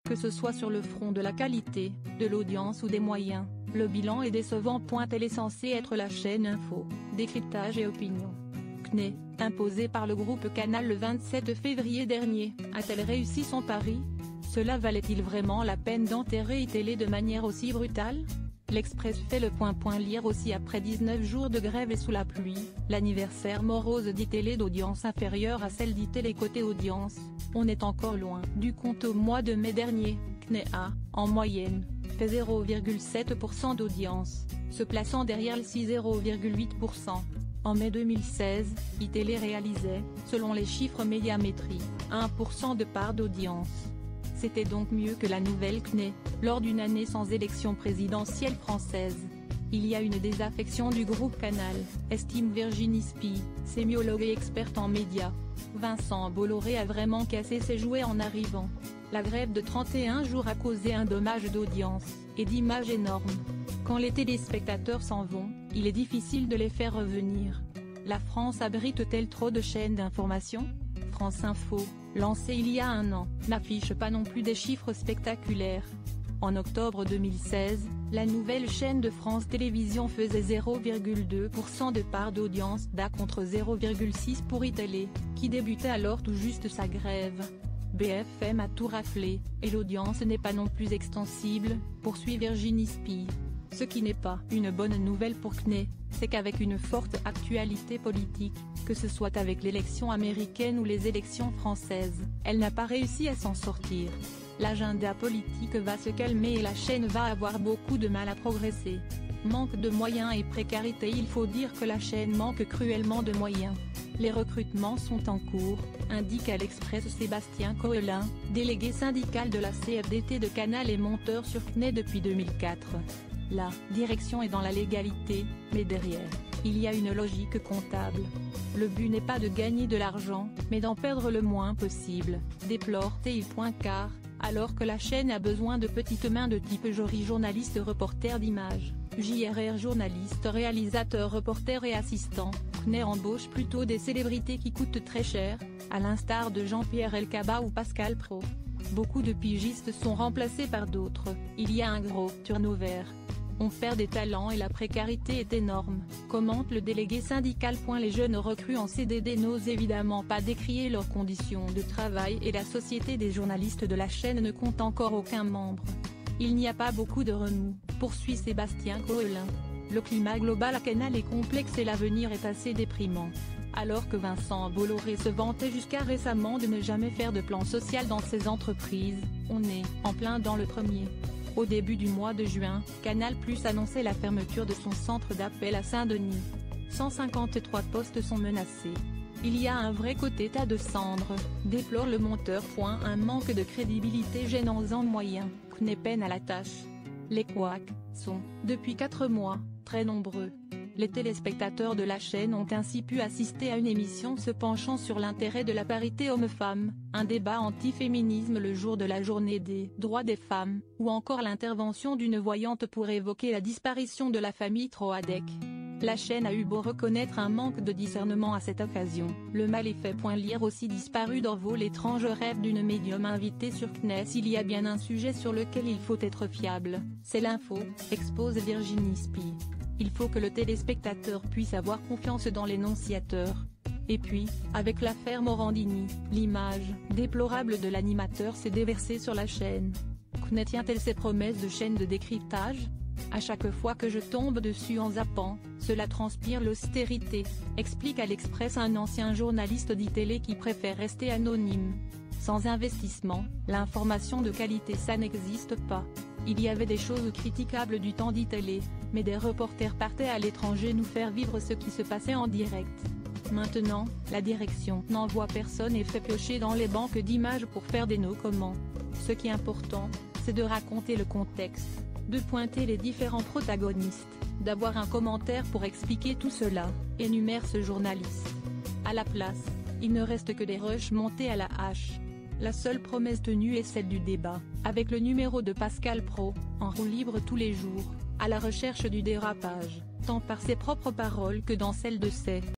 Que ce soit sur le front de la qualité, de l'audience ou des moyens, le bilan est décevant. Elle est censée être la chaîne info, décryptage et opinion. CNeT, imposée par le groupe Canal le 27 février dernier, a-t-elle réussi son pari? Cela valait-il vraiment la peine d'enterrer iTélé de manière aussi brutale? L'Express fait le point. Lire aussi: après 19 jours de grève et sous la pluie, l'anniversaire morose d'ITélé d'audience inférieure à celle d'ITélé côté audience, on est encore loin du compte. Au mois de mai dernier, CNeT a, en moyenne, fait 0,7% d'audience, se plaçant derrière le 0,8%. En mai 2016, iTélé réalisait, selon les chiffres Médiamétrie, 1% de part d'audience. C'était donc mieux que la nouvelle CNeT, lors d'une année sans élection présidentielle française. Il y a une désaffection du groupe Canal, estime Virginie Spy, sémiologue et experte en médias. Vincent Bolloré a vraiment cassé ses jouets en arrivant. La grève de 31 jours a causé un dommage d'audience, et d'image énorme. Quand les téléspectateurs s'en vont, il est difficile de les faire revenir. La France abrite-t-elle trop de chaînes d'information? France Info, lancée il y a un an, n'affiche pas non plus des chiffres spectaculaires. En octobre 2016, la nouvelle chaîne de France Télévisions faisait 0,2% de part d'audience d'A contre 0,6% pour iTélé, qui débutait alors tout juste sa grève. BFM a tout raflé, et l'audience n'est pas non plus extensible, poursuit Virginie Spy. Ce qui n'est pas une bonne nouvelle pour CNeT, c'est qu'avec une forte actualité politique, que ce soit avec l'élection américaine ou les élections françaises, elle n'a pas réussi à s'en sortir. L'agenda politique va se calmer et la chaîne va avoir beaucoup de mal à progresser. Manque de moyens et précarité. Il faut dire que la chaîne manque cruellement de moyens. Les recrutements sont en cours, indique à l'Express Sébastien Coelin, délégué syndical de la CFDT de Canal et monteur sur CNeT depuis 2004. La direction est dans la légalité, mais derrière, il y a une logique comptable. Le but n'est pas de gagner de l'argent, mais d'en perdre le moins possible, déplore TI.car, alors que la chaîne a besoin de petites mains de type jury, journaliste, reporter d'image, JRR, journaliste, réalisateur, reporter et assistant. CNeT embauche plutôt des célébrités qui coûtent très cher, à l'instar de Jean-Pierre Elkabbach ou Pascal Praud. Beaucoup de pigistes sont remplacés par d'autres, il y a un gros turnover. On perd des talents et la précarité est énorme, commente le délégué syndical. Les jeunes recrues en CDD n'osent évidemment pas décrier leurs conditions de travail et la société des journalistes de la chaîne ne compte encore aucun membre. Il n'y a pas beaucoup de remous, poursuit Sébastien Coelin. Le climat global à Canal est complexe et l'avenir est assez déprimant. Alors que Vincent Bolloré se vantait jusqu'à récemment de ne jamais faire de plan social dans ses entreprises, on est en plein dans le premier. Au début du mois de juin, Canal+ annonçait la fermeture de son centre d'appel à Saint-Denis. 153 postes sont menacés. Il y a un vrai côté tas de cendres, déplore le monteur. Un manque de crédibilité gênant en moyens, CNeT peine à la tâche. Les couacs sont, depuis 4 mois, très nombreux. Les téléspectateurs de la chaîne ont ainsi pu assister à une émission se penchant sur l'intérêt de la parité homme-femme, un débat anti-féminisme le jour de la journée des droits des femmes, ou encore l'intervention d'une voyante pour évoquer la disparition de la famille Troadec. La chaîne a eu beau reconnaître un manque de discernement à cette occasion, le mal est fait. Lire aussi: disparu d'Orvaux, l'étrange rêve d'une médium invitée sur CNeT. S'il y a bien un sujet sur lequel il faut être fiable, c'est l'info, expose Virginie Spy. Il faut que le téléspectateur puisse avoir confiance dans l'énonciateur. Et puis, avec l'affaire Morandini, l'image déplorable de l'animateur s'est déversée sur la chaîne. CNeT tient-elle ses promesses de chaîne de décryptage? À chaque fois que je tombe dessus en zappant, cela transpire l'austérité, explique à l'Express un ancien journaliste d'ITélé qui préfère rester anonyme. Sans investissement, l'information de qualité, ça n'existe pas. Il y avait des choses critiquables du temps d'ITélé, mais des reporters partaient à l'étranger nous faire vivre ce qui se passait en direct. Maintenant, la direction n'envoie personne et fait piocher dans les banques d'images pour faire des no-comment. Ce qui est important, c'est de raconter le contexte, de pointer les différents protagonistes, d'avoir un commentaire pour expliquer tout cela, énumère ce journaliste. À la place, il ne reste que des rushs montés à la hache. La seule promesse tenue est celle du débat, avec le numéro de Pascal Praud, en roue libre tous les jours, à la recherche du dérapage, tant par ses propres paroles que dans celles de ses